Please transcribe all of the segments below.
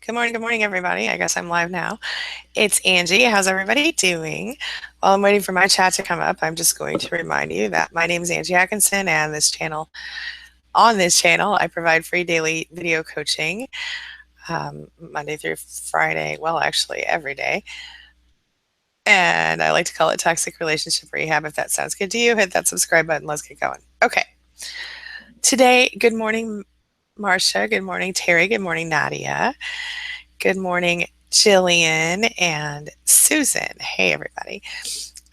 Good morning, everybody. I guess I'm live now. It's Angie. How's everybody doing? While I'm waiting for my chat to come up, I'm just going to remind you that my name is Angie Atkinson, and on this channel, I provide free daily video coaching Monday through Friday. Well, actually, every day. And I like to call it toxic relationship rehab. If that sounds good to you, hit that subscribe button. Let's get going. Okay. Today, good morning, Marcia. Good morning, Terry. Good morning, Nadia. Good morning, Jillian and Susan. Hey, everybody.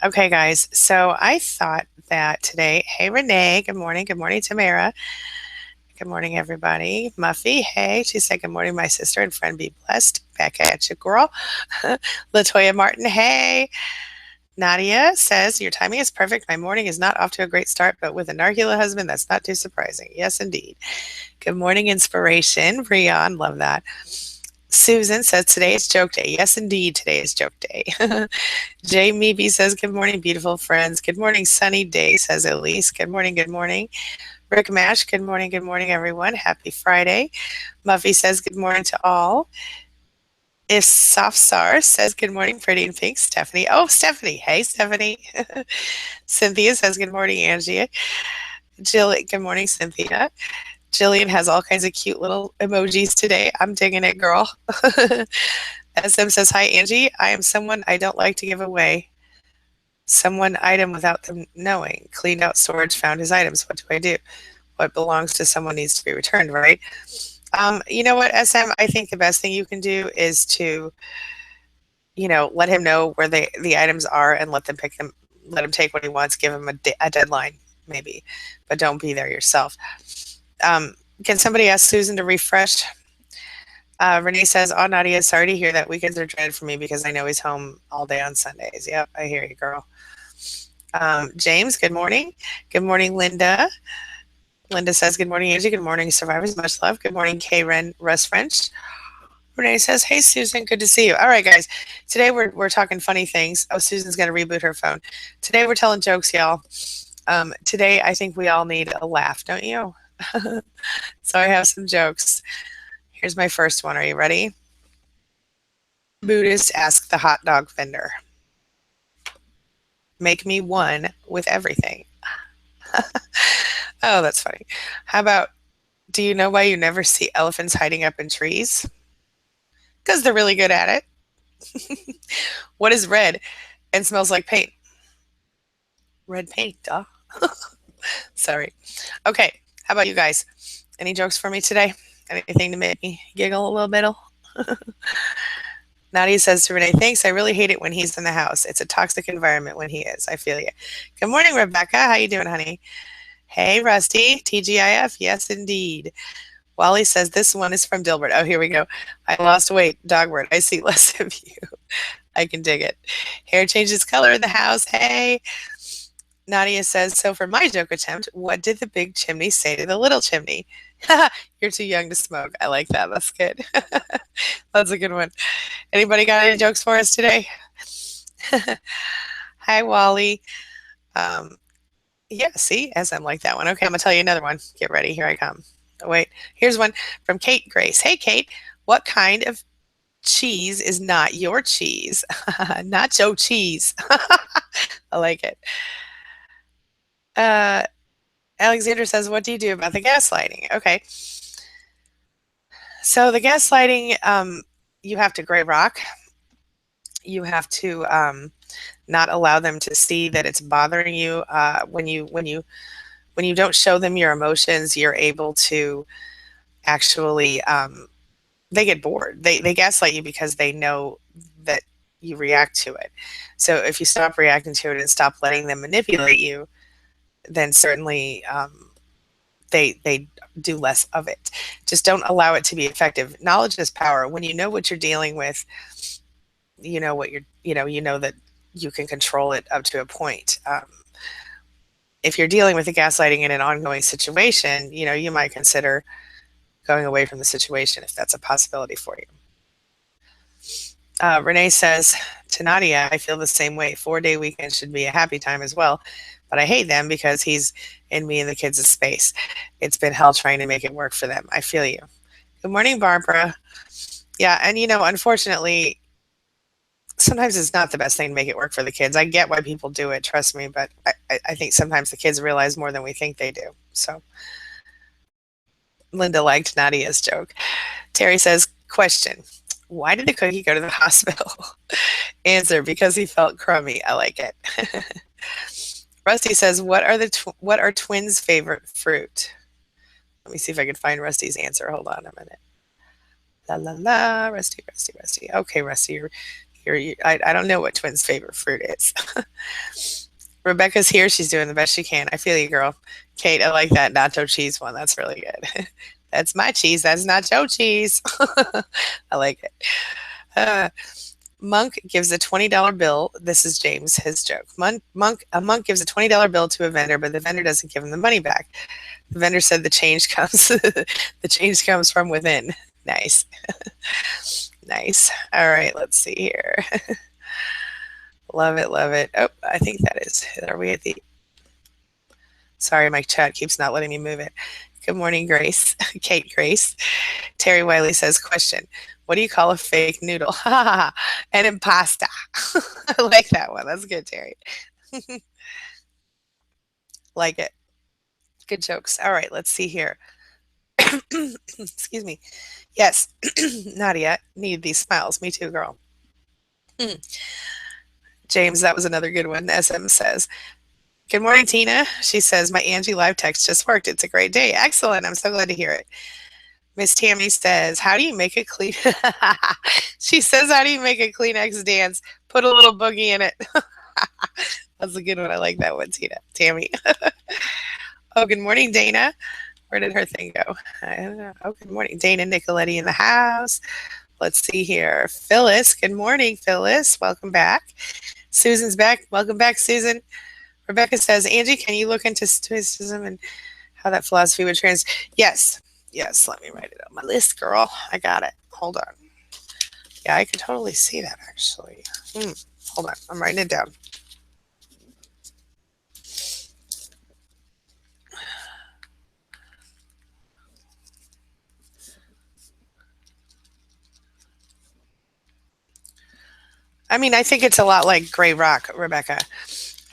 Okay, guys. So I thought that today, hey, Renee. Good morning. Good morning, Tamara. Good morning, everybody. Muffy, hey. She said, good morning, my sister and friend. Be blessed. Back at you, girl. Latoya Martin, hey. Nadia says, your timing is perfect. My morning is not off to a great start, but with a narcula husband, that's not too surprising. Yes, indeed. Good morning, inspiration. Rion, love that. Susan says, today is joke day. Yes, indeed, today is joke day. Jay Meeby says, good morning, beautiful friends. Good morning, sunny day, says Elise. Good morning, good morning. Rick Mash, good morning, everyone. Happy Friday. Muffy says, good morning to all. If Safsar says, good morning, pretty in pink. Stephanie. Oh, Stephanie. Hey, Stephanie. Cynthia says, good morning, Angie. Jill, good morning, Cynthia. Jillian has all kinds of cute little emojis today. I'm digging it, girl. SM says, hi, Angie. I am someone I don't like to give away. Someone item without them knowing. Cleaned out storage, found his items. What do I do? What belongs to someone needs to be returned, right? You know what, SM? I think the best thing you can do is to, let him know where the items are and let him take what he wants, give him a deadline, maybe, but don't be there yourself. Can somebody ask Susan to refresh? Renee says, oh, Nadia, sorry to hear that. Weekends are dreaded for me because I know he's home all day on Sundays. Yep, I hear you, girl. James, good morning. Good morning, Linda. Linda says, good morning, Angie. Good morning, survivors. Much love. Good morning, K-Ren Russ French. Renee says, hey, Susan, good to see you. All right, guys. Today we're talking funny things. Oh, Susan's going to reboot her phone. Today we're telling jokes, y'all. Today I think we all need a laugh, don't you? So I have some jokes. Here's my first one. Are you ready? Buddhist ask the hot dog vendor, make me one with everything. Oh, that's funny. How about, do you know why you never see elephants hiding up in trees? Because they're really good at it. What is red and smells like paint? Red paint, duh. Sorry. Okay, how about you guys? Any jokes for me today? Anything to make me giggle a little bit? Nadia says to Renee, thanks. I really hate it when he's in the house. It's a toxic environment when he is. I feel you. Good morning, Rebecca. How you doing, honey? Hey, Rusty. TGIF. Yes, indeed. Wally says this one is from Dilbert. Oh, here we go. I lost weight. Dog word. I see less of you. I can dig it. Hair changes color in the house. Hey. Nadia says, so for my joke attempt, what did the big chimney say to the little chimney? You're too young to smoke. I like that. That's good. That's a good one. Anybody got any jokes for us today? Hi, Wally. Yeah, see, SM like that one. Okay, I'm going to tell you another one. Get ready. Here I come. Oh, wait. Here's one from Kate Grace. Hey, Kate, what kind of cheese is not your cheese? Nacho cheese. I like it. Alexander says, what do you do about the gaslighting? Okay. So the gaslighting, you have to gray rock. You have to not allow them to see that it's bothering you. When you don't show them your emotions, you're able to actually, they get bored. They gaslight you because they know that you react to it. So if you stop reacting to it and stop letting them manipulate you, then certainly they do less of it. Just don't allow it to be effective. Knowledge is power. When you know what you're dealing with, you know what you know that you can control it up to a point. If you're dealing with the gaslighting in an ongoing situation, you might consider going away from the situation if that's a possibility for you. Renee says to Nadia, I feel the same way. 4-day weekend should be a happy time as well, but I hate them because he's in me and the kids' space. It's been hell trying to make it work for them. I feel you. Good morning, Barbara. Yeah, and unfortunately, sometimes it's not the best thing to make it work for the kids. I get why people do it, trust me, but I think sometimes the kids realize more than we think they do. So Linda liked Nadia's joke. Terry says, question. Why did the cookie go to the hospital? Answer, because he felt crummy. I like it. Rusty says, what are twins' favorite fruit? Let me see if I can find Rusty's answer. Hold on a minute. La la la, Rusty, Rusty, Rusty. Okay, Rusty, I don't know what twins' favorite fruit is. Rebecca's here. She's doing the best she can. I feel you, girl. Kate, I like that nacho cheese one. That's really good. That's my cheese. That's nacho cheese. I like it. Monk gives a $20 bill. This is James, his joke. A monk gives a $20 bill to a vendor, but the vendor doesn't give him the money back. The vendor said the change comes the change comes from within. Nice. Nice. All right, let's see here. Love it, love it. Oh, I think that is. Are we at the? Sorry, my chat keeps not letting me move it. Good morning, Grace. Kate Grace. Terry Wiley says, question. What do you call a fake noodle? An impasta. I like that one. That's good, Terry. Like it. Good jokes. All right, let's see here. Excuse me. Yes, Nadia, need these smiles. Me too, girl. James, that was another good one. SM says, good morning, Tina. She says, my AngieLive text just worked. It's a great day. Excellent. I'm so glad to hear it. Miss Tammy says, how do you make a clean... She says, how do you make a Kleenex dance? Put a little boogie in it. That's a good one. I like that one, Tina. Tammy. Oh, good morning, Dana. Where did her thing go? I don't know. Oh, good morning. Dana Nicoletti in the house. Let's see here. Phyllis. Good morning, Phyllis. Welcome back. Susan's back. Welcome back, Susan. Rebecca says, Angie, can you look into Stoicism and how that philosophy would Yes. Yes, let me write it on my list, girl. I got it. Hold on. Yeah, I could totally see that, actually. Hold on. I'm writing it down. I mean, I think it's a lot like Gray Rock, Rebecca.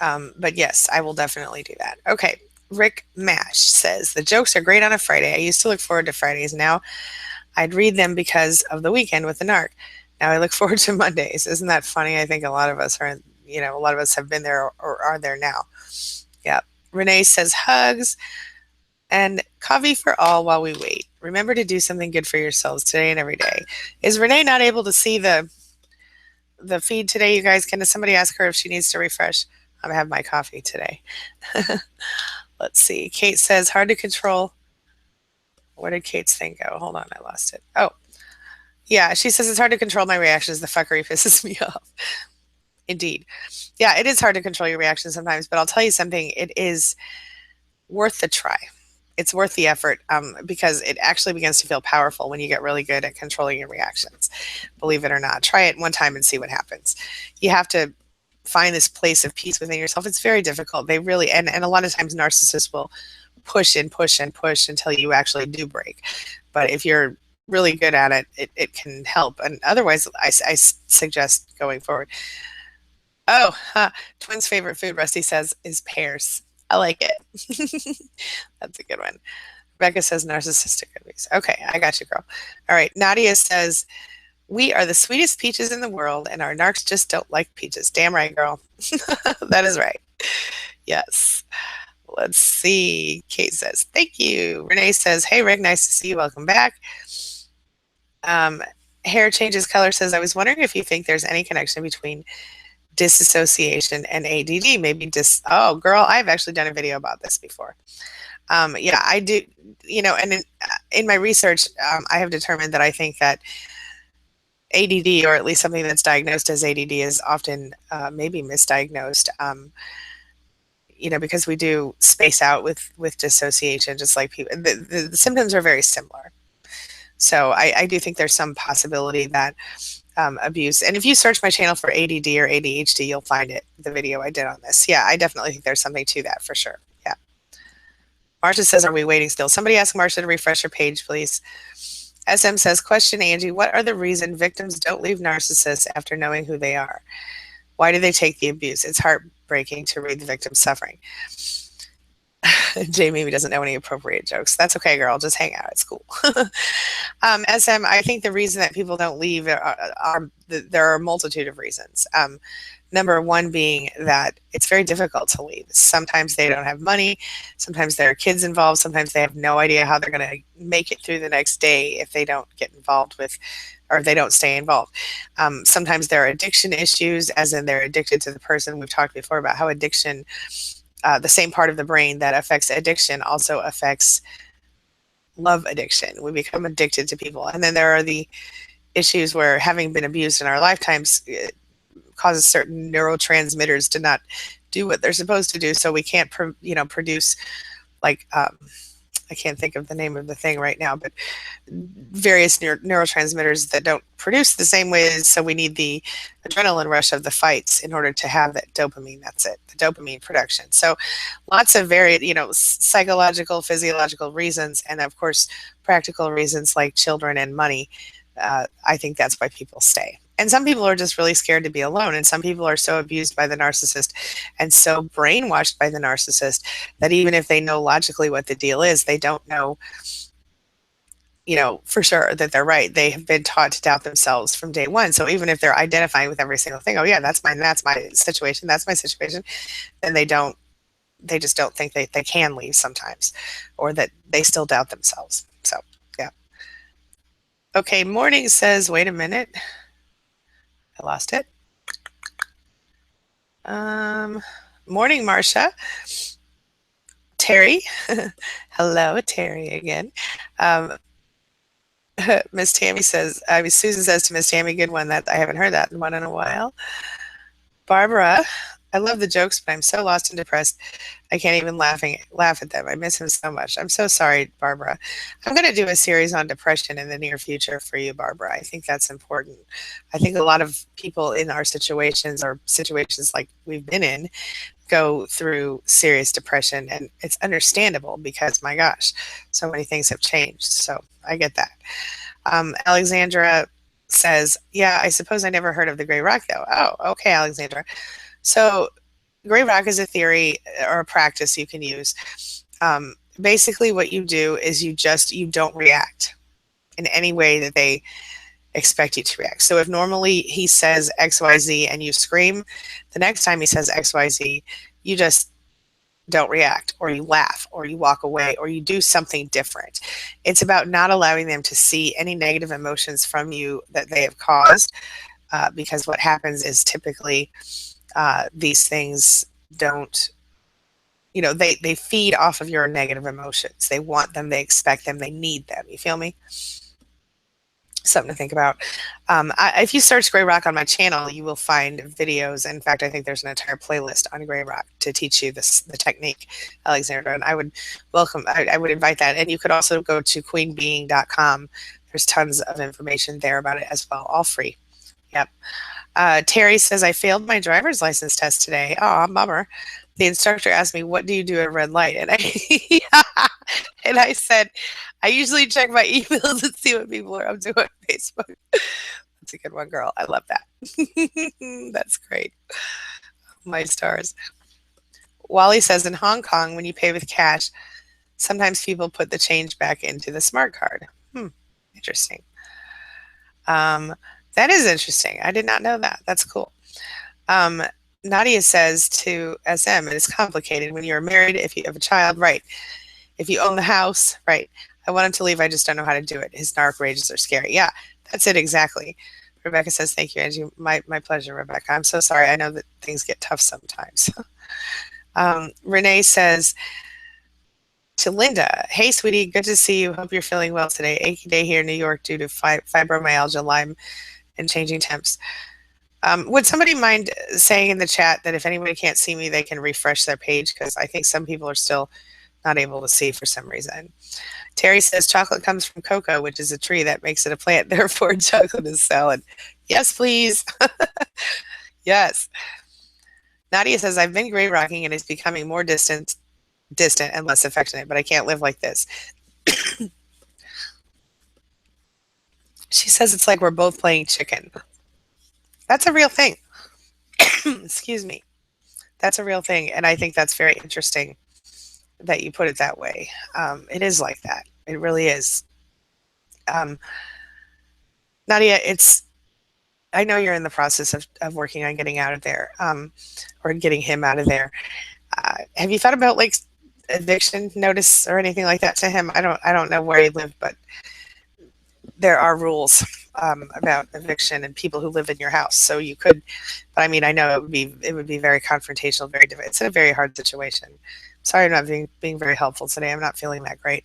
But yes, I will definitely do that. Okay. Rick Mash says, the jokes are great on a Friday. I used to look forward to Fridays. Now I'd read them because of the weekend with the narc. Now I look forward to Mondays. Isn't that funny? I think a lot of us are, a lot of us have been there or are there now. Yeah. Renee says, hugs and coffee for all while we wait. Remember to do something good for yourselves today and every day. Is Renee not able to see the feed today, you guys? Can somebody ask her if she needs to refresh? I'm gonna have my coffee today. Let's see. Kate says, hard to control. Where did Kate's thing go? Hold on, I lost it. Oh, yeah, she says it's hard to control my reactions. The fuckery pisses me off. Indeed. Yeah, it is hard to control your reactions sometimes, but I'll tell you something. It is worth the try. It's worth the effort because it actually begins to feel powerful when you get really good at controlling your reactions. Believe it or not. Try it one time and see what happens. You have to find this place of peace within yourself. It's very difficult. They really, and a lot of times narcissists will push and push and push until you actually do break. But if you're really good at it, it can help. And otherwise, I suggest going forward. Oh, twins' favorite food, Rusty says, is pears. I like it. That's a good one. Rebecca says narcissistic abuse. Okay, I got you, girl. All right, Nadia says, we are the sweetest peaches in the world, and our narcs just don't like peaches. Damn right, girl. That is right. Yes. Let's see. Kate says, thank you. Renee says, hey, Rick, nice to see you. Welcome back. Hair changes color says, I was wondering if you think there's any connection between disassociation and ADD. Maybe oh, girl, I've actually done a video about this before. Yeah, I do, and in my research, I have determined that I think that ADD, or at least something that's diagnosed as ADD, is often maybe misdiagnosed. Because we do space out with dissociation, just like people. The symptoms are very similar. So I do think there's some possibility that abuse. And if you search my channel for ADD or ADHD, you'll find it, the video I did on this. Yeah, I definitely think there's something to that for sure. Yeah. Marcia says, are we waiting still? Somebody ask Marcia to refresh her page, please. SM says, question Angie, what are the reasons victims don't leave narcissists after knowing who they are? Why do they take the abuse? It's heartbreaking to read the victim's suffering. Jamie doesn't know any appropriate jokes. That's okay, girl. Just hang out. It's cool. SM, I think the reason that people don't leave there are a multitude of reasons. Number one being that it's very difficult to leave. Sometimes they don't have money. Sometimes there are kids involved. Sometimes they have no idea how they're going to make it through the next day if they don't get involved with, or if they don't stay involved. Sometimes there are addiction issues, as in they're addicted to the person. We've talked before about how addiction, the same part of the brain that affects addiction also affects love addiction. We become addicted to people. And then there are the issues where having been abused in our lifetimes causes certain neurotransmitters to not do what they're supposed to do. So we can't, produce like, I can't think of the name of the thing right now, but various neurotransmitters that don't produce the same ways. So we need the adrenaline rush of the fights in order to have that dopamine. That's it, the dopamine production. So lots of varied, psychological, physiological reasons, and of course, practical reasons like children and money. I think that's why people stay. And some people are just really scared to be alone. And some people are so abused by the narcissist and so brainwashed by the narcissist that even if they know logically what the deal is, they don't know, for sure that they're right. They have been taught to doubt themselves from day one. So even if they're identifying with every single thing, oh yeah, that's my situation, then they just don't think they can leave sometimes, or that they still doubt themselves. So yeah. Okay, Morning says, wait a minute. I lost it. Morning, Marcia. Terry. Hello, Terry again. Miss Tammy says, Susan says to Miss Tammy, good one. That I haven't heard that one in a while. Barbara, I love the jokes, but I'm so lost and depressed. I can't even laugh at them. I miss him so much. I'm so sorry, Barbara. I'm going to do a series on depression in the near future for you, Barbara. I think that's important. I think a lot of people in our situations, or situations like we've been in, go through serious depression, and it's understandable because, my gosh, so many things have changed. So I get that. Alexandra says, yeah, I suppose I never heard of the Gray Rock, though. Oh, okay, Alexandra. So Gray Rock is a theory or a practice you can use. Basically, what you do is you don't react in any way that they expect you to react. So if normally he says XYZ and you scream, the next time he says XYZ, you just don't react, or you laugh, or you walk away, or you do something different. It's about not allowing them to see any negative emotions from you that they have caused, because what happens is typically these things don't, they feed off of your negative emotions. They want them, they expect them, they need them. You feel me? Something to think about. If you search Gray Rock on my channel, you will find videos. In fact, I think there's an entire playlist on Gray Rock to teach you the technique, Alexandra. And I would invite that. And you could also go to queenbeing.com. There's tons of information there about it as well, all free. Yep. Terry says, I failed my driver's license test today. Oh, bummer. The instructor asked me, what do you do at a red light? And I said, I usually check my emails and see what people are up to on Facebook. That's a good one, girl. I love that. That's great. My stars. Wally says, in Hong Kong, when you pay with cash, sometimes people put the change back into the smart card. Interesting. That is interesting. I did not know that. That's cool. Nadia says to SM, it is complicated when you're married, if you have a child, right. If you own the house, right. I want him to leave. I just don't know how to do it. His narc rages are scary. Yeah, that's it exactly. Rebecca says, thank you, Angie. My pleasure, Rebecca. I'm so sorry. I know that things get tough sometimes. Renee says to Linda, hey, sweetie, good to see you. Hope you're feeling well today. Achy day here in New York due to fibromyalgia, Lyme, and changing temps. Would somebody mind saying in the chat that if anybody can't see me, they can refresh their page, because I think some people are still not able to see for some reason. Terry says chocolate comes from cocoa, which is a tree that makes it a plant. Therefore, chocolate is salad. Yes, please. Yes. Nadia says, I've been gray rocking and it's becoming more distant and less affectionate, but I can't live like this. She says it's like we're both playing chicken. That's a real thing. Excuse me. That's a real thing. And I think that's very interesting that you put it that way. It is like that. It really is. Um, Nadia, I know you're in the process of working on getting out of there, or getting him out of there. Have you thought about like eviction notice or anything like that to him? I don't know where you live, but there are rules about eviction and people who live in your house. So you could, but I mean, I know it would be very confrontational, very difficult. It's a very hard situation. Sorry, I'm not being very helpful today. I'm not feeling that great.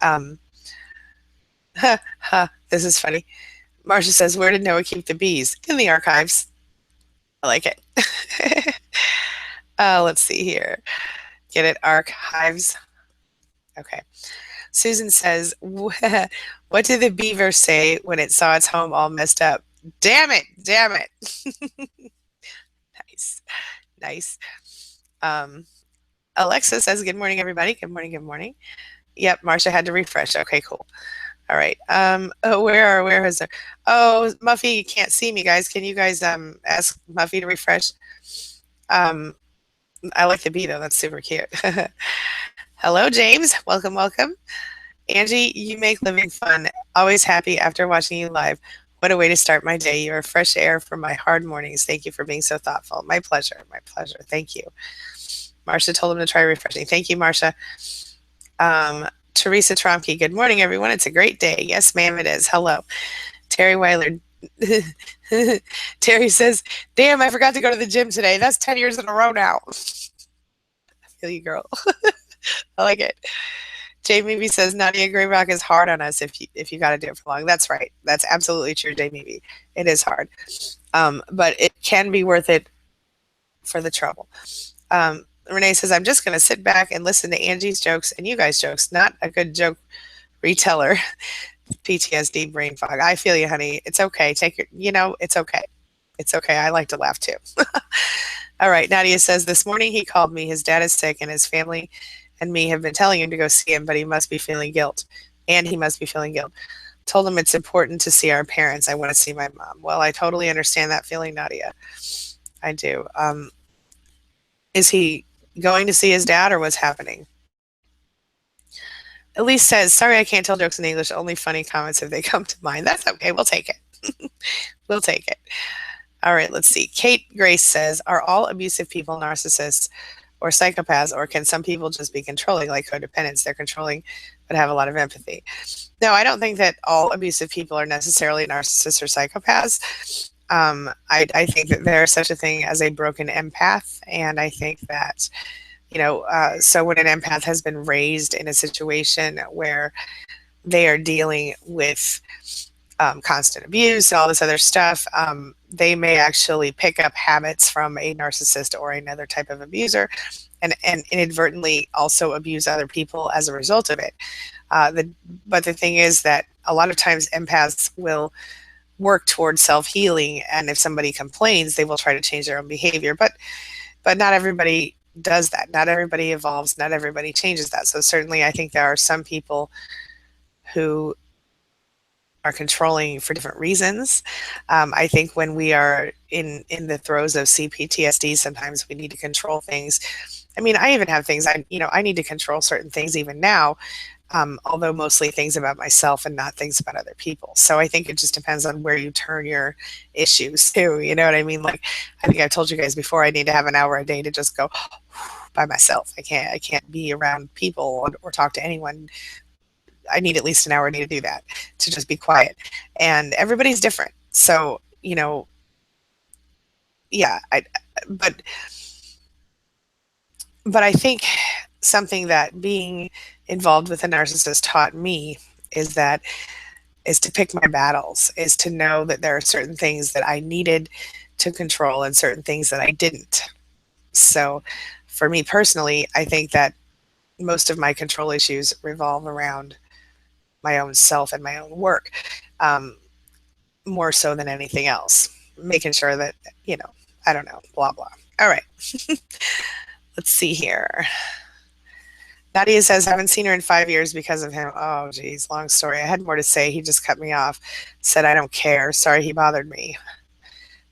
Um, this is funny. Marcia says, "Where did Noah keep the bees? In the archives." I like it. Let's see here. Get it? Archives. Okay. Susan says, "What did the beaver say when it saw its home all messed up? Damn it! Damn it!" Nice, nice. Um, Alexa says, "Good morning, everybody. Good morning. Good morning." Yep, Marcia had to refresh. Okay, cool. All right. Oh, where is there? Oh, Muffy can't see me, guys. Can you guys ask Muffy to refresh? Um, I like the bee though. That's super cute. Hello, James. Welcome, welcome. Angie, you make living fun. Always happy after watching you live. What a way to start my day. You're fresh air for my hard mornings. Thank you for being so thoughtful. My pleasure. My pleasure. Thank you. Marcia told him to try refreshing. Thank you, Marcia. Teresa Tromke, good morning, everyone. It's a great day. Yes, ma'am, it is. Hello. Terry Weiler. Terry says, "Damn, I forgot to go to the gym today. That's 10 years in a row now." I feel you, girl. I like it. Jamie B says, "Nadia Grayrock is hard on us if you got to do it for long." That's right. That's absolutely true, Jamie B. It is hard. But it can be worth it for the trouble. Renee says, "I'm just going to sit back and listen to Angie's jokes and you guys' jokes. Not a good joke reteller." PTSD, brain fog. I feel you, honey. It's okay. It's okay. It's okay. I like to laugh too. All right. Nadia says, "This morning he called me. His dad is sick and his family and me have been telling him to go see him, but he must be feeling guilt. And he must be feeling guilt. Told him it's important to see our parents. I want to see my mom." Well, I totally understand that feeling, Nadia. I do. Is he going to see his dad or what's happening? Elise says, "Sorry, I can't tell jokes in English. Only funny comments if they come to mind." That's okay. We'll take it. We'll take it. All right, let's see. Kate Grace says, "Are all abusive people narcissists or psychopaths, or can some people just be controlling, like codependents? They're controlling but have a lot of empathy." No, I don't think that all abusive people are necessarily narcissists or psychopaths. I think that there is such a thing as a broken empath, and I think that so when an empath has been raised in a situation where they are dealing with constant abuse and all this other stuff, they may actually pick up habits from a narcissist or another type of abuser and inadvertently also abuse other people as a result of it. But the thing is that a lot of times empaths will work towards self-healing, and if somebody complains, they will try to change their own behavior. But not everybody does that. Not everybody evolves. Not everybody changes that. So certainly I think there are some people who are controlling for different reasons. I think when we are in the throes of CPTSD, sometimes we need to control things. I mean, I even have things I need to control certain things even now, although mostly things about myself and not things about other people. So I think it just depends on where you turn your issues to. You know what I mean? Like, I think I've told you guys before, I need to have an hour a day to just go by myself. I can't be around people or talk to anyone. I need at least an hour a day to do that, to just be quiet. And everybody's different. So, yeah, but but I think something that being involved with a narcissist taught me is that is to pick my battles, is to know that there are certain things that I needed to control and certain things that I didn't. So for me personally, I think that most of my control issues revolve around my own self and my own work, um, more so than anything else. Making sure that, I don't know, blah, blah. All right. Let's see here. Nadia says, haven't seen her in 5 years because of him. Oh, geez, long story. I had more to say. He just cut me off. Said, I don't care. Sorry he bothered me.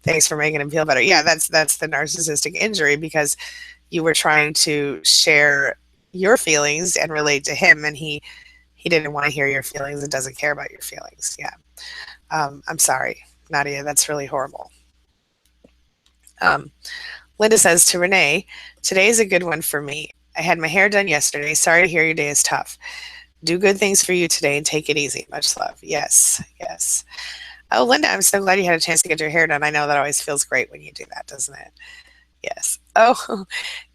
Thanks for making him feel better. Yeah, that's the narcissistic injury because you were trying to share your feelings and relate to him, and he didn't want to hear your feelings and doesn't care about your feelings. Yeah. I'm sorry, Nadia. That's really horrible. Um, Linda says to Renee, today is a good one for me. I had my hair done yesterday. Sorry to hear your day is tough. Do good things for you today and take it easy. Much love. Yes, yes. Oh, Linda, I'm so glad you had a chance to get your hair done. I know that always feels great when you do that, doesn't it? Yes. Oh,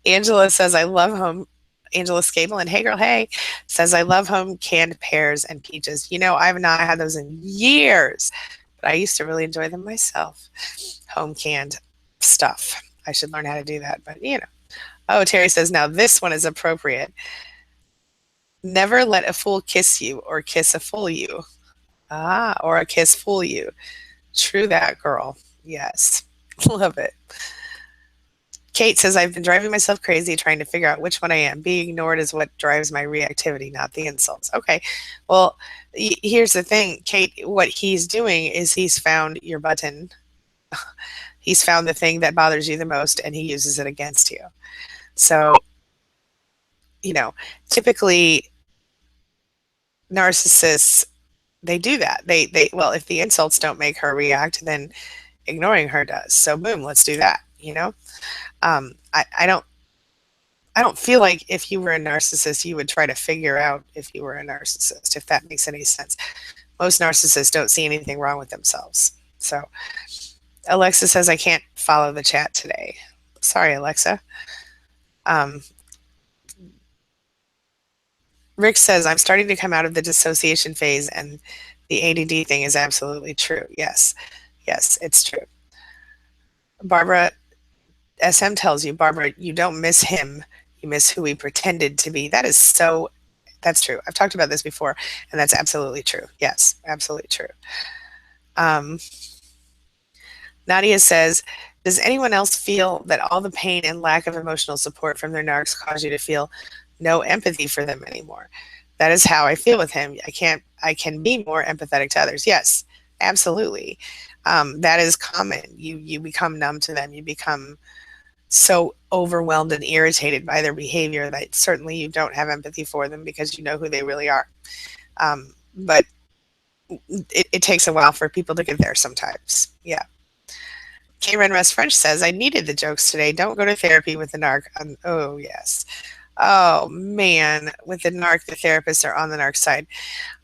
Angela says, I love home. Angela Scable and Hey Girl Hey says, I love home canned pears and peaches. You know, I've not had those in years, but I used to really enjoy them myself. Home canned stuff. I should learn how to do that, but you know. Oh, Terry says, now this one is appropriate. Never let a fool kiss you or kiss a fool you. Ah, or a kiss fool you. True that, girl. Yes. Love it. Kate says, I've been driving myself crazy trying to figure out which one I am. Being ignored is what drives my reactivity, not the insults. Okay. Well, here's the thing, Kate. What he's doing is he's found your button. He's found the thing that bothers you the most and he uses it against you. So, you know, typically narcissists, they do that. Well, if the insults don't make her react, then ignoring her does. So, boom, let's do that, you know? I don't feel like if you were a narcissist, you would try to figure out if you were a narcissist, if that makes any sense. Most narcissists don't see anything wrong with themselves. So Alexa says, I can't follow the chat today. Sorry, Alexa. Um, Rick says, I'm starting to come out of the dissociation phase, and the ADD thing is absolutely true. Yes, yes, it's true. Barbara, SM tells you, Barbara, you don't miss him, you miss who he pretended to be. That is so, that's true. I've talked about this before, and that's absolutely true. Yes, absolutely true. Um, Nadia says, does anyone else feel that all the pain and lack of emotional support from their narcs cause you to feel no empathy for them anymore? That is how I feel with him. I can be more empathetic to others. Yes, absolutely. That is common. You become numb to them. You become so overwhelmed and irritated by their behavior that certainly you don't have empathy for them because you know who they really are. But it takes a while for people to get there sometimes. Yeah. Karen Rest French says, I needed the jokes today. Don't go to therapy with the narc. Oh, yes. Oh, man. With the narc, the therapists are on the narc side.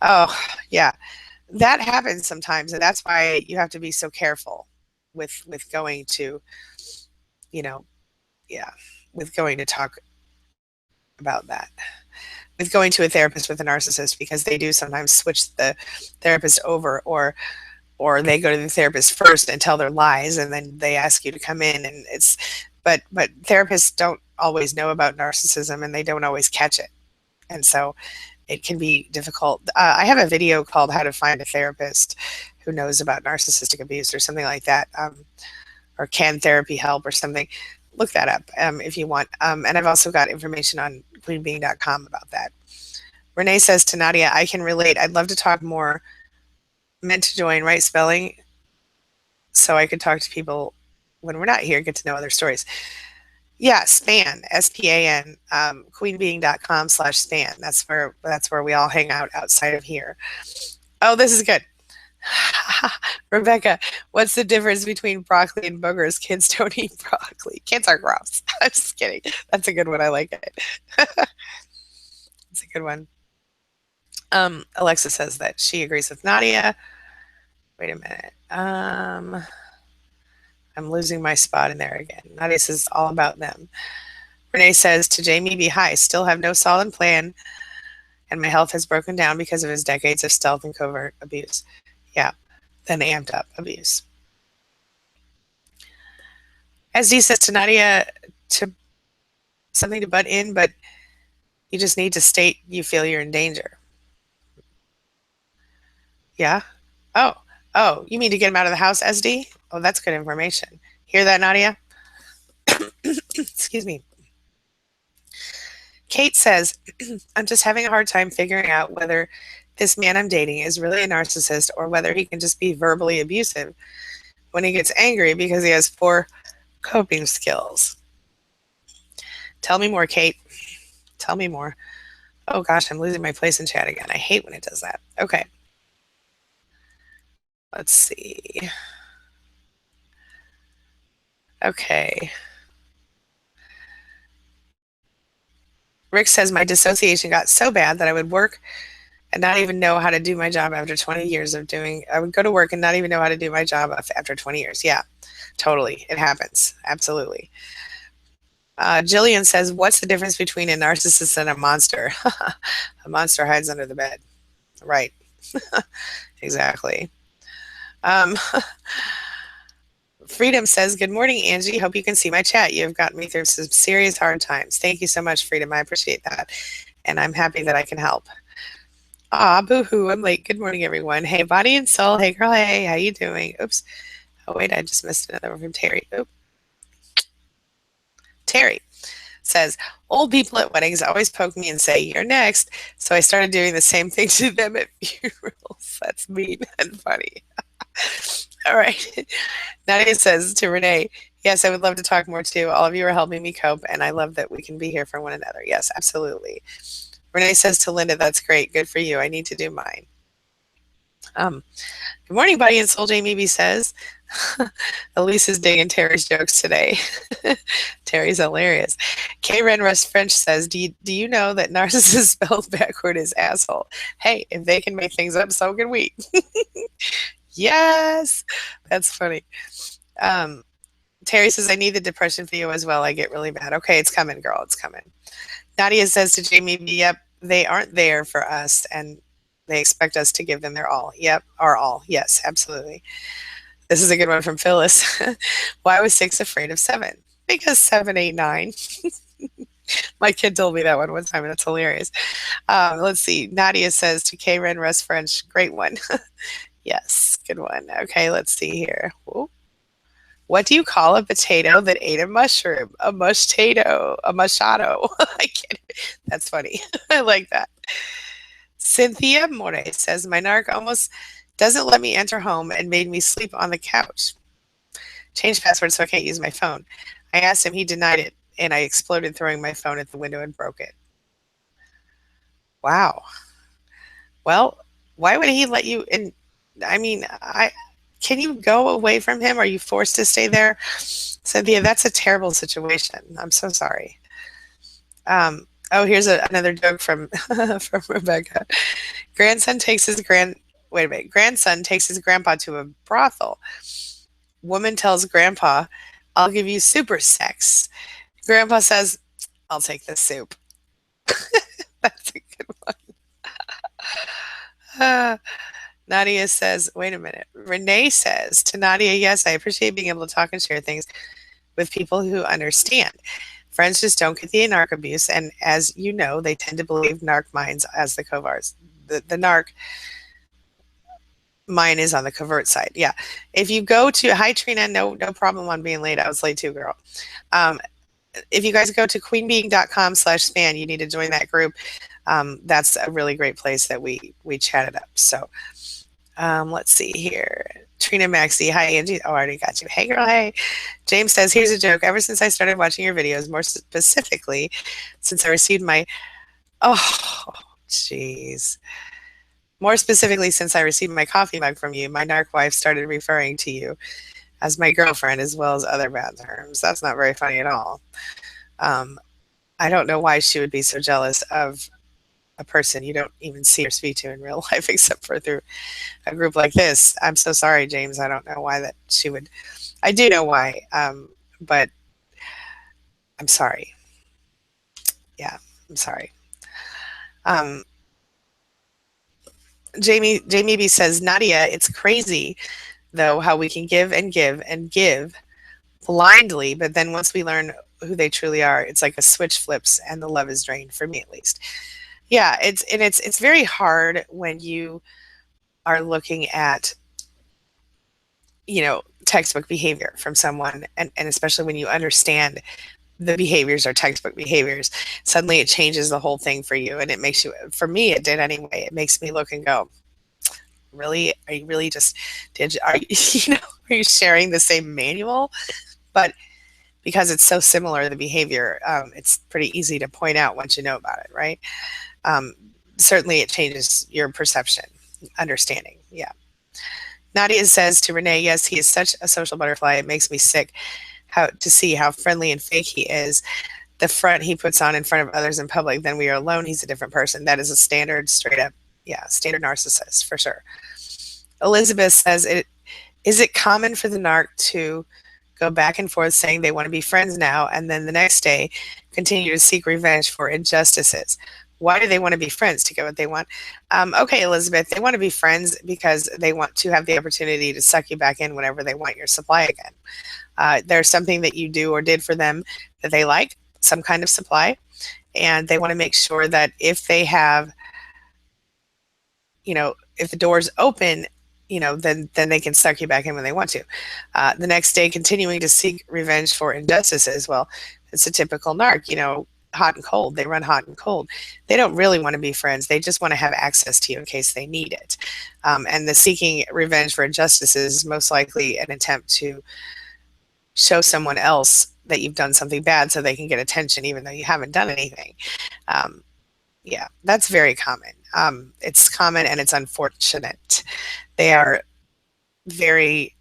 Oh, yeah. That happens sometimes. And that's why you have to be so careful with going to, you know, yeah, with going to talk about that. With going to a therapist with a narcissist, because they do sometimes switch the therapist over, or they go to the therapist first and tell their lies and then they ask you to come in, and it's but therapists don't always know about narcissism and they don't always catch it, and so it can be difficult. I have a video called How to Find a Therapist Who Knows About Narcissistic Abuse or something like that, or Can Therapy Help or something. Look that up if you want. And I've also got information on queenbeing.com about that. Renee says to Nadia, I can relate. I'd love to talk more. Meant to join, right spelling, so I could talk to people when we're not here, get to know other stories. Yeah, span, SPAN, queenbeing.com/span. That's where we all hang out outside of here. Oh, this is good. Rebecca, what's the difference between broccoli and boogers? Kids don't eat broccoli. Kids are gross. I'm just kidding. That's a good one. I like it. It's a good one. Alexa says that she agrees with Nadia. Wait a minute. I'm losing my spot in there again. Nadia says all about them. Renee says to Jamie B. Hi, still have no solid plan, and my health has broken down because of his decades of stealth and covert abuse. Yeah, then amped up abuse. SD says to Nadia to something to butt in, but you just need to state you feel you're in danger. Yeah? Oh, you mean to get him out of the house, SD? Oh, that's good information. Hear that, Nadia? Excuse me. Kate says, I'm just having a hard time figuring out whether this man I'm dating is really a narcissist or whether he can just be verbally abusive when he gets angry because he has poor coping skills. Tell me more, Kate. Tell me more. Oh gosh, I'm losing my place in chat again. I hate when it does that. Okay. Let's see. Okay. Rick says my dissociation got so bad that I would work and not even know how to do my job after 20 years of doing. I would go to work and not even know how to do my job after 20 years. Yeah, totally. It happens. Absolutely. Jillian says, what's the difference between a narcissist and a monster? A monster hides under the bed. Right. Exactly. Um, Freedom says, good morning, Angie. Hope you can see my chat. You have gotten me through some serious hard times. Thank you so much, Freedom. I appreciate that. And I'm happy that I can help. Ah, boo-hoo, I'm late. Good morning, everyone. Hey, Body and Soul. Hey, girl. Hey, how you doing? Oops. Oh, wait, I just missed another one from Terry. Oop. Terry says, old people at weddings always poke me and say, you're next. So I started doing the same thing to them at funerals. That's mean and funny. All right. Nadia says to Renee, yes, I would love to talk more too. All of you are helping me cope, and I love that we can be here for one another. Yes, absolutely. Renee says to Linda, that's great. Good for you. I need to do mine. Good morning, Body and Soul. Jamie B says, Elise is digging Terry's jokes today. Terry's hilarious. K. Renrust French says, do you know that narcissist spelled backward is asshole? Hey, if they can make things up, so can we. Yes, that's funny. Terry says, I need the depression video as well. I get really mad. Okay, it's coming, girl. It's coming. Nadia says to Jamie B, yep, they aren't there for us, and they expect us to give them their all. Yep, our all. Yes, absolutely. This is a good one from Phyllis. Why was 6 afraid of 7? Because 7, 8, 9. My kid told me that one time, and it's hilarious. Let's see. Nadia says to K. Ren Russ French, great one. Yes, good one. Okay, let's see here. Ooh. What do you call a potato that ate a mushroom? A mush-tato, a machado. I can't. That's funny. I like that. Cynthia More says, my narc almost doesn't let me enter home and made me sleep on the couch. Changed password so I can't use my phone. I asked him, he denied it, and I exploded throwing my phone at the window and broke it. Wow. Well, why would he let you in? I mean, can you go away from him? Are you forced to stay there? Cynthia, that's a terrible situation. I'm so sorry. Oh, here's another joke from from Rebecca. Grandson takes his grandson takes his grandpa to a brothel. Woman tells grandpa, I'll give you super sex. Grandpa says, I'll take the soup. That's a good one. Nadia says, wait a minute. Renee says to Nadia, yes, I appreciate being able to talk and share things with people who understand. Friends just don't get the narc abuse, and as you know, they tend to believe narc minds as the covars. The narc mine is on the covert side. Yeah. If you go to, hi Trina, no problem on being late. I was late too, girl. If you guys go to queenbeing.com/span, you need to join that group. That's a really great place that we chatted up. So let's see here. Trina Maxey, hi Angie. Oh, I already got you. Hey girl, hey. James says, here's a joke. Ever since I started watching your videos, more specifically, since I received my, oh, jeez. More specifically, since I received my coffee mug from you, my narc wife started referring to you as my girlfriend as well as other bad terms. That's not very funny at all. I don't know why she would be so jealous of a person you don't even see or speak to in real life except for through a group like this. I'm so sorry, James. I don't know why that she would. I do know why, but I'm sorry. Yeah, I'm sorry. Jamie B says, Nadia, it's crazy though how we can give and give and give blindly, but then once we learn who they truly are, it's like a switch flips and the love is drained, for me at least. Yeah, it's very hard when you are looking at, textbook behavior from someone, and especially when you understand the behaviors are textbook behaviors, suddenly it changes the whole thing for you. And it makes you, for me, it did anyway. It makes me look and go, really? Are you really just, are you, are you sharing the same manual? But because it's so similar, the behavior, it's pretty easy to point out once you know about it, right? Um, Certainly it changes your perception, understanding. Yeah. Nadia says to Renee, yes, he is such a social butterfly. It makes me sick to see how friendly and fake he is. The front he puts on in front of others in public, then we are alone, he's a different person. That is a standard, straight up, yeah, standard narcissist for sure. Elizabeth says, is it common for the narc to go back and forth saying they want to be friends now, and then the next day continue to seek revenge for injustices? Why do they want to be friends? To get what they want? Okay, Elizabeth, they want to be friends because they want to have the opportunity to suck you back in whenever they want your supply again. There's something that you do or did for them that they like, some kind of supply, and they want to make sure that if they have, if the door's open, then they can suck you back in when they want to. The next day, continuing to seek revenge for injustices. Well, it's a typical narc, hot and cold. They run hot and cold. They don't really want to be friends. They just want to have access to you in case they need it. And the seeking revenge for injustices is most likely an attempt to show someone else that you've done something bad so they can get attention even though you haven't done anything. Yeah, that's very common. It's common and it's unfortunate. They are very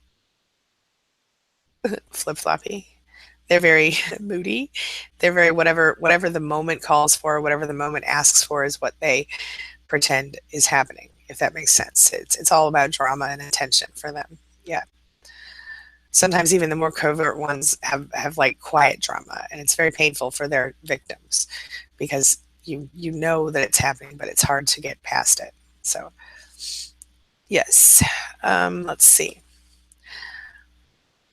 flip-floppy. They're very moody. They're very whatever the moment calls for, whatever the moment asks for is what they pretend is happening, if that makes sense. It's all about drama and attention for them. Yeah. Sometimes even the more covert ones have like quiet drama, and it's very painful for their victims because you know that it's happening, but it's hard to get past it. So yes. Let's see.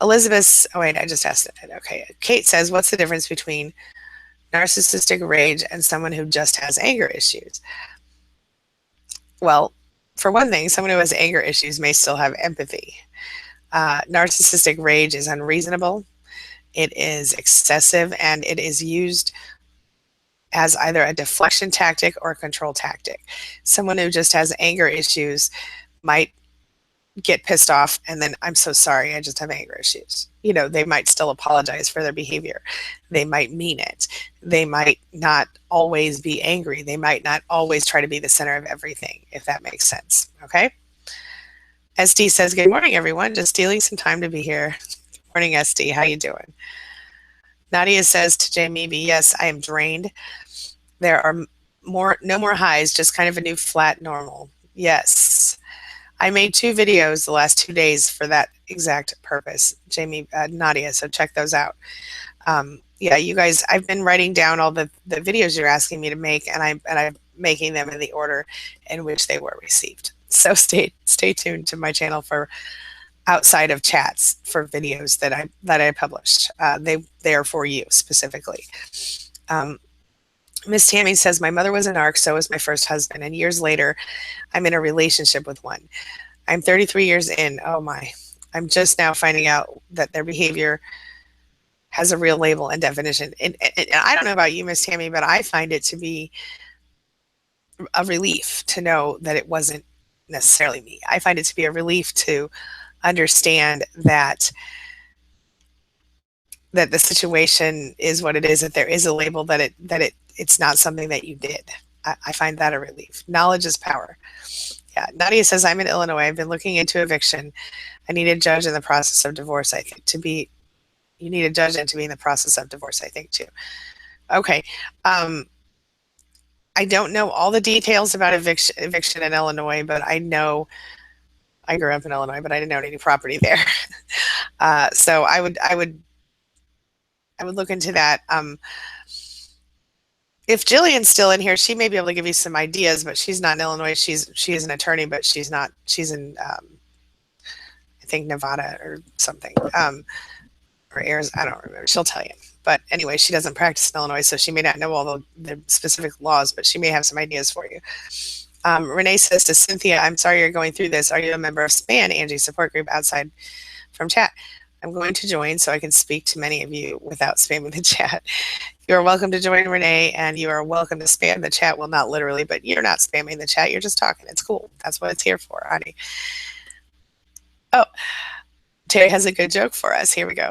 Elizabeth's, oh wait, I just asked it. Okay. Kate says, what's the difference between narcissistic rage and someone who just has anger issues? Well, for one thing, someone who has anger issues may still have empathy. Narcissistic rage is unreasonable, it is excessive, and it is used as either a deflection tactic or a control tactic. Someone who just has anger issues might get pissed off and then, I'm so sorry, I just have anger issues. They might still apologize for their behavior. They might mean it. They might not always be angry. They might not always try to be the center of everything, if that makes sense. Okay? SD says, good morning, everyone. Just stealing some time to be here. Good morning, SD. How you doing? Nadia says to Jamie, yes, I am drained. There are no more highs, just kind of a new flat normal. Yes. I made 2 videos the last 2 days for that exact purpose, Jamie, Nadia, so check those out. Yeah, you guys, I've been writing down all the videos you're asking me to make, and I'm making them in the order in which they were received. So stay tuned to my channel for outside of chats for videos that I published. They are for you specifically. Miss Tammy says, my mother was an narc, so was my first husband, and years later, I'm in a relationship with one. I'm 33 years in. Oh my. I'm just now finding out that their behavior has a real label and definition. And I don't know about you, Miss Tammy, but I find it to be a relief to know that it wasn't necessarily me. I find it to be a relief to understand that the situation is what it is, that there is a label, that it's not something that you did. I find that a relief. Knowledge is power. Yeah. Nadia says, I'm in Illinois. I've been looking into eviction. I need a judge in the process of divorce, I think, you need a judge and to be in the process of divorce, I think, too. Okay. I don't know all the details about eviction in Illinois, but I know I grew up in Illinois, but I didn't own any property there. So I would look into that. If Jillian's still in here, she may be able to give you some ideas, but she's not in Illinois. She is an attorney, but she's not. She's in, I think, Nevada or something, or Arizona. I don't remember. She'll tell you. But anyway, she doesn't practice in Illinois, so she may not know all the specific laws, but she may have some ideas for you. Renee says to Cynthia, I'm sorry you're going through this. Are you a member of SPAN, Angie's support group outside from chat? I'm going to join so I can speak to many of you without spamming the chat. You are welcome to join, Renee, and you are welcome to spam the chat. Well, not literally, but you're not spamming the chat. You're just talking. It's cool. That's what it's here for, honey. Oh, Terry has a good joke for us. Here we go.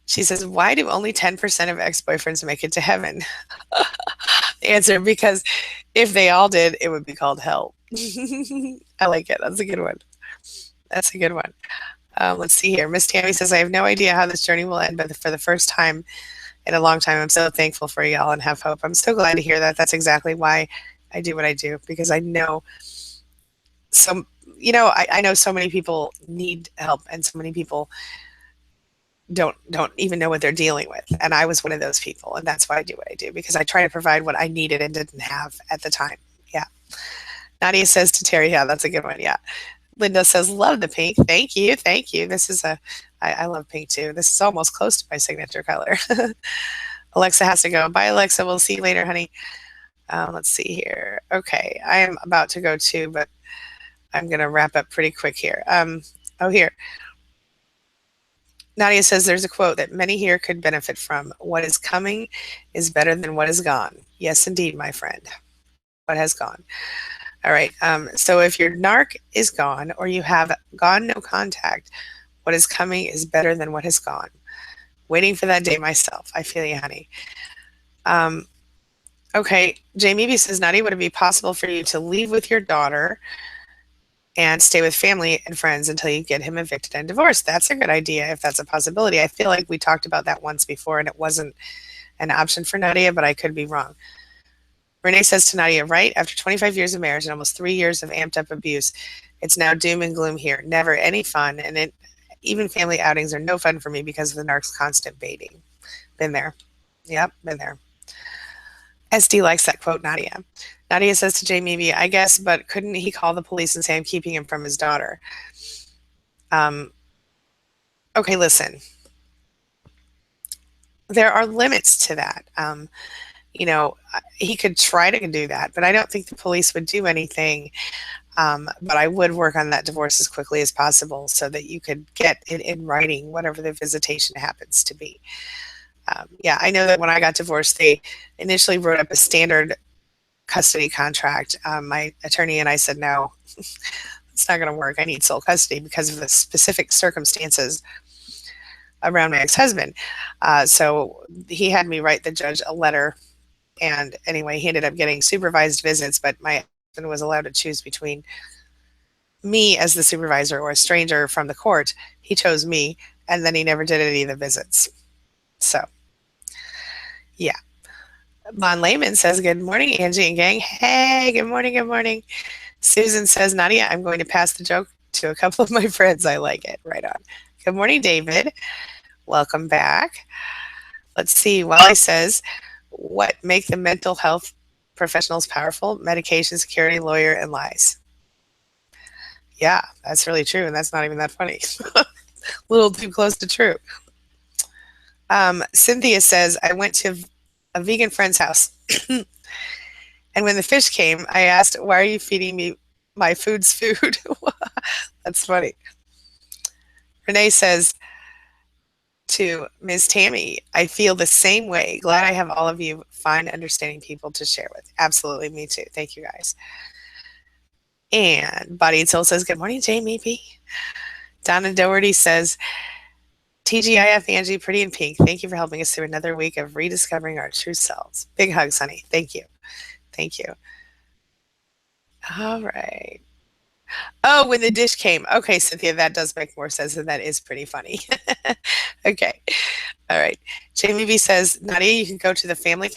She says, why do only 10% of ex-boyfriends make it to heaven? The answer, because if they all did, it would be called hell. I like it. That's a good one. That's a good one. Let's see here. Miss Tammy says, I have no idea how this journey will end, but for the first time in a long time, I'm so thankful for y'all and have hope. I'm so glad to hear that. That's exactly why I do what I do, because I know so, I know so many people need help, and so many people don't even know what they're dealing with. And I was one of those people, and that's why I do what I do, because I try to provide what I needed and didn't have at the time. Yeah. Nadia says to Terry, yeah, that's a good one. Yeah. Linda says, love the pink. Thank you. Thank you. I love pink too. This is almost close to my signature color. Alexa has to go. Bye, Alexa. We'll see you later, honey. Let's see here. Okay. I am about to go too, but I'm going to wrap up pretty quick here. Here. Nadia says there's a quote that many here could benefit from. What is coming is better than what is gone. Yes, indeed, my friend. What has gone? All right. So if your narc is gone or you have gone no contact, what is coming is better than what has gone. Waiting for that day myself. I feel you, honey. Okay. Jamie B says, Nadia, would it be possible for you to leave with your daughter and stay with family and friends until you get him evicted and divorced? That's a good idea if that's a possibility. I feel like we talked about that once before and it wasn't an option for Nadia, but I could be wrong. Renee says to Nadia, right after 25 years of marriage and almost 3 years of amped up abuse, it's now doom and gloom here. Never any fun, and even family outings are no fun for me because of the narc's constant baiting. Been there. Yep, been there. SD likes that quote, Nadia. Nadia says to Jamie, I guess, but couldn't he call the police and say I'm keeping him from his daughter? Okay, listen. There are limits to that. He could try to do that, but I don't think the police would do anything. But I would work on that divorce as quickly as possible so that you could get it in writing, whatever the visitation happens to be. Yeah, I know that when I got divorced, they initially wrote up a standard custody contract. My attorney and I said, no, it's not going to work. I need sole custody because of the specific circumstances around my ex-husband. So he had me write the judge a letter. And anyway, he ended up getting supervised visits, but my husband was allowed to choose between me as the supervisor or a stranger from the court. He chose me, and then he never did any of the visits. So, yeah. Von Lehman says, good morning, Angie and gang. Hey, good morning, good morning. Susan says, Nadia, I'm going to pass the joke to a couple of my friends. I like it. Right on. Good morning, David. Welcome back. Let's see. Wally says, what make the mental health professionals powerful? Medication, security, lawyer, and lies. Yeah, that's really true, and that's not even that funny. A little too close to true. Cynthia says, I went to a vegan friend's house, and when the fish came, I asked, why are you feeding me my food's food? That's funny. Renee says to Ms. Tammy, I feel the same way. Glad I have all of you fine, understanding people to share with. Absolutely, me too. Thank you, guys. And Body and Soul says, good morning, Jamie B. Donna Doherty says, TGIF, Angie, pretty in pink. Thank you for helping us through another week of rediscovering our true selves. Big hugs, honey. Thank you. Thank you. All right. Oh, when the dish came. Okay, Cynthia, that does make more sense, and that is pretty funny. Okay. All right. Jamie B says, Nadia, you can go to the family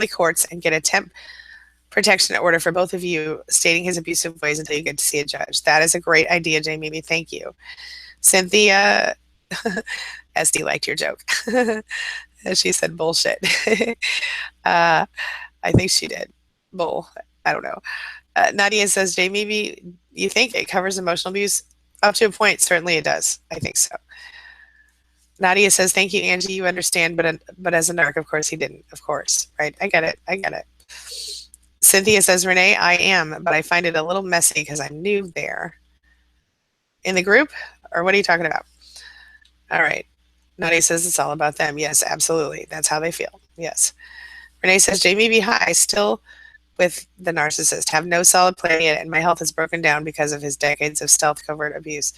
courts and get a temp protection order for both of you stating his abusive ways until you get to see a judge. That is a great idea, Jamie B. Thank you. Cynthia, SD liked your joke. She said bullshit. I think she did. Bull. I don't know. Nadia says, Jamie B, you think it covers emotional abuse? Up to a point, certainly it does. I think so. Nadia says, thank you, Angie. You understand, but as a narc, of course, he didn't. Of course, right? I get it. I get it. Cynthia says, Renee, I am, but I find it a little messy because I'm new there. In the group? Or what are you talking about? All right. Nadia says it's all about them. Yes, absolutely. That's how they feel. Yes. Renee says, Jamie be high, still with the narcissist. Have no solid plan yet, and my health is broken down because of his decades of stealth covert abuse,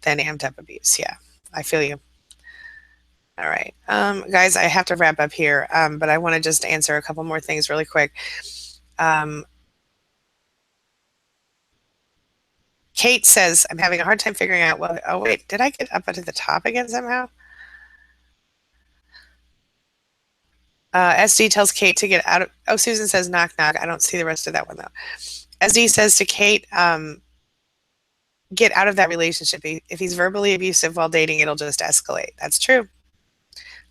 then amped up abuse. Yeah, I feel you. All right. Guys, I have to wrap up here, but I want to just answer a couple more things really quick. Um, Kate says, I'm having a hard time figuring out whether, oh, wait, did I get up to the top again somehow? SD tells Kate to get out of, oh, Susan says, knock, knock. I don't see the rest of that one, though. SD says to Kate, get out of that relationship. If he's verbally abusive while dating, it'll just escalate. That's true.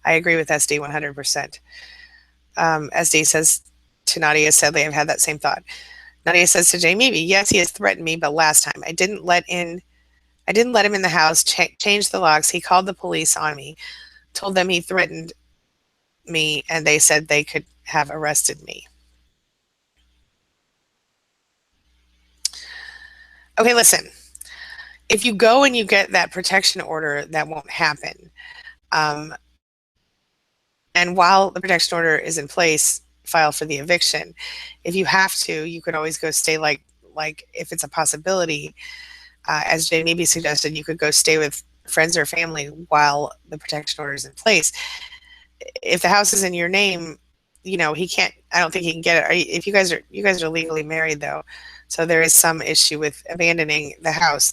I agree with SD 100%. SD says to Nadia, sadly, I've had that same thought. Nadia says to Jamie, yes, he has threatened me, but last time I didn't let him in the house, change the locks. He called the police on me, told them he threatened me, and they said they could have arrested me. Okay, listen. If you go and you get that protection order, that won't happen. And while the protection order is in place, file for the eviction. If you have to, you could always go stay like if it's a possibility, as Jay maybe suggested, you could go stay with friends or family while the protection order is in place. If the house is in your name, he can't. I don't think he can get it. If you guys are legally married though, so there is some issue with abandoning the house.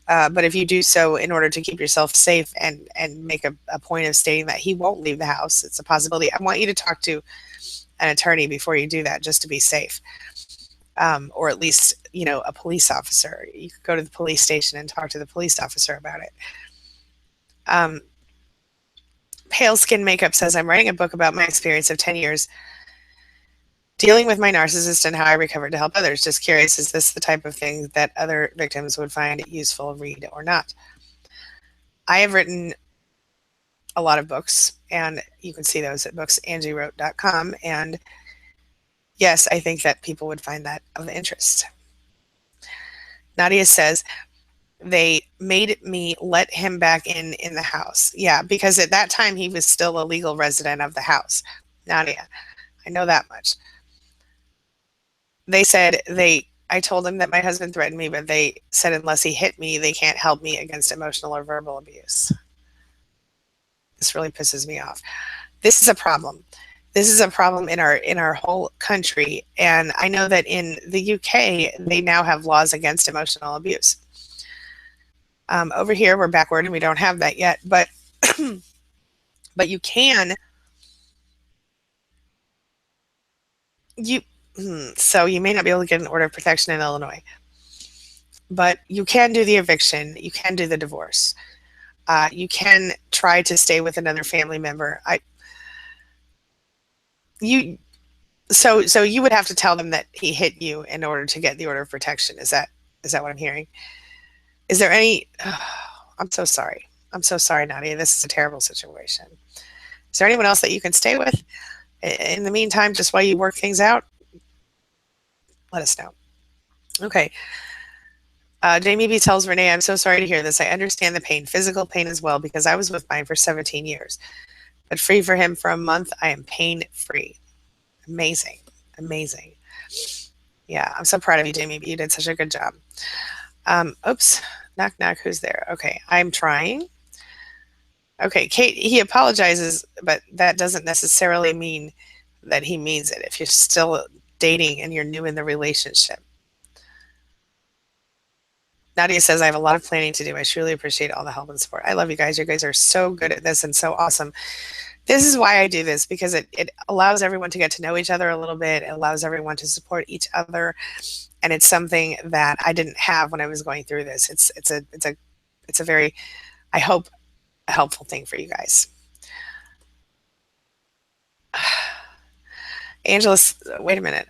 But if you do so in order to keep yourself safe and make a point of stating that he won't leave the house, it's a possibility. I want you to talk to an attorney before you do that, just to be safe, or at least a police officer. You could go to the police station and talk to the police officer about it. Pale Skin Makeup says, I'm writing a book about my experience of 10 years dealing with my narcissist and how I recovered to help others. Just curious, is this the type of thing that other victims would find useful, read, or not? I have written a lot of books, and you can see those at booksangieWrote.com. And yes, I think that people would find that of interest. Nadia says, they made me let him back in the house. Yeah, because at that time he was still a legal resident of the house. Nadia, I know that much. They said I told him that my husband threatened me, but they said unless he hit me, they can't help me against emotional or verbal abuse. This really pisses me off. This is a problem. This is a problem in our whole country, and I know that in the UK they now have laws against emotional abuse. Over here we're backward and we don't have that yet, but but you can. So you may not be able to get an order of protection in Illinois, but you can do the eviction. You can do the divorce. You can try to stay with another family member. So you would have to tell them that he hit you in order to get the order of protection. Is that what I'm hearing? Is there any? Oh, I'm so sorry. I'm so sorry, Nadia. This is a terrible situation. Is there anyone else that you can stay with in the meantime, just while you work things out? Let us know. Okay. Jamie B tells Renee, I'm so sorry to hear this. I understand the pain, physical pain as well, because I was with mine for 17 years. But free for him for a month, I am pain-free. Amazing. Amazing. Yeah, I'm so proud of you, Jamie B. You did such a good job. Oops. Knock, knock. Who's there? Okay, I'm trying. Okay, Kate, he apologizes, but that doesn't necessarily mean that he means it. If you're still dating and you're new in the relationship. Nadia says, I have a lot of planning to do. I truly appreciate all the help and support. I love you guys. You guys are so good at this and so awesome. This is why I do this, because it allows everyone to get to know each other a little bit. It allows everyone to support each other. And it's something that I didn't have when I was going through this. It's a very, I hope, a helpful thing for you guys. Angela, wait a minute.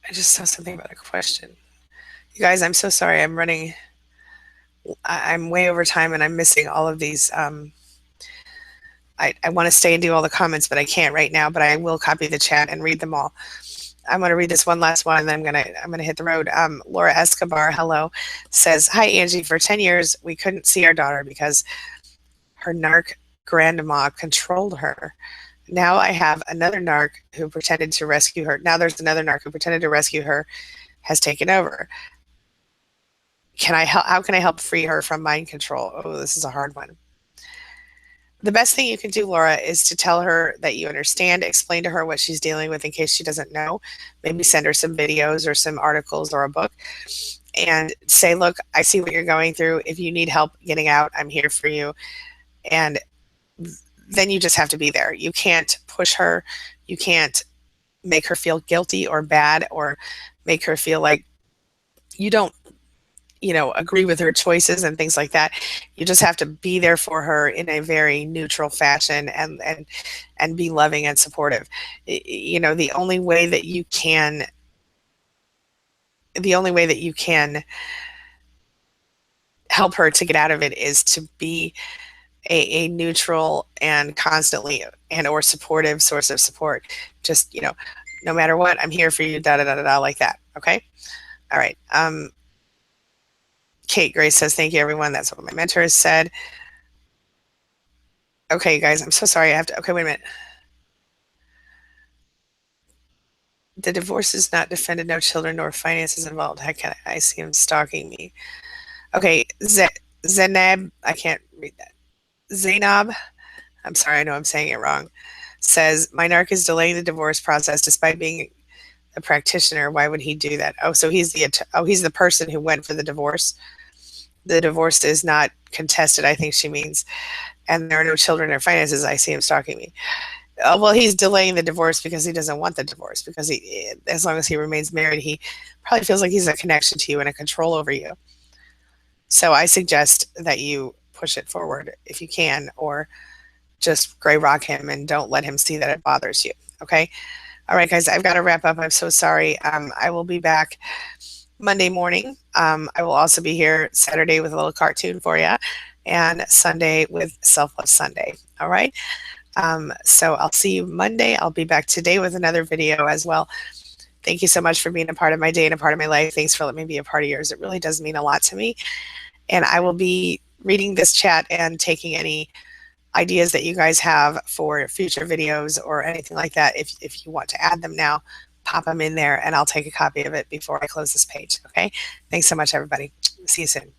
I just saw something about a question. You guys, I'm so sorry. I'm way over time and I'm missing all of these. I want to stay and do all the comments, but I can't right now, but I will copy the chat and read them all. I'm going to read this one last one, and then I'm gonna hit the road. Laura Escobar, hello, says, "Hi Angie. For 10 years, we couldn't see our daughter because her narc grandma controlled her. Now I have another narc who pretended to rescue her. Now there's another narc who pretended to rescue her, has taken over. Can I help? How can I help free her from mind control?" Oh, this is a hard one. The best thing you can do, Laura, is to tell her that you understand, explain to her what she's dealing with in case she doesn't know. Maybe send her some videos or some articles or a book and say, "Look, I see what you're going through. If you need help getting out, I'm here for you." And then you just have to be there. You can't push her. You can't make her feel guilty or bad or make her feel like you don't agree with her choices and things like that. You just have to be there for her in a very neutral fashion and be loving and supportive. The only way that you can help her to get out of it is to be a neutral and constantly and or supportive source of support. Just, no matter what, I'm here for you, da da da da da, like that. Okay. All right. Kate Grace says, "Thank you, everyone. That's what my mentor has said." Okay, guys, I'm so sorry. I have to. Okay, wait a minute. The divorce is not defended, no children nor finances involved. Heck, I see him stalking me. Okay, Zainab, I can't read that. Zainab, I'm sorry, I know I'm saying it wrong, says, "My narc is delaying the divorce process despite being a practitioner. Why would he do that?" Oh, so he's the person who went for the divorce. The divorce is not contested, I think she means. And there are no children or finances. I see him stalking me. Well, he's delaying the divorce because he doesn't want the divorce, because as long as he remains married, he probably feels like he's a connection to you and a control over you. So I suggest that you push it forward if you can, or just gray rock him and don't let him see that it bothers you. Okay. All right, guys, I've got to wrap up. I'm so sorry. I will be back Monday morning. I will also be here Saturday with a little cartoon for you, and Sunday with Self Love Sunday. All right. So I'll see you Monday. I'll be back today with another video as well. Thank you so much for being a part of my day and a part of my life. Thanks for letting me be a part of yours. It really does mean a lot to me. And I will be reading this chat and taking any ideas that you guys have for future videos or anything like that. If you want to add them now, pop them in there and I'll take a copy of it before I close this page. Okay. Thanks so much, everybody. See you soon.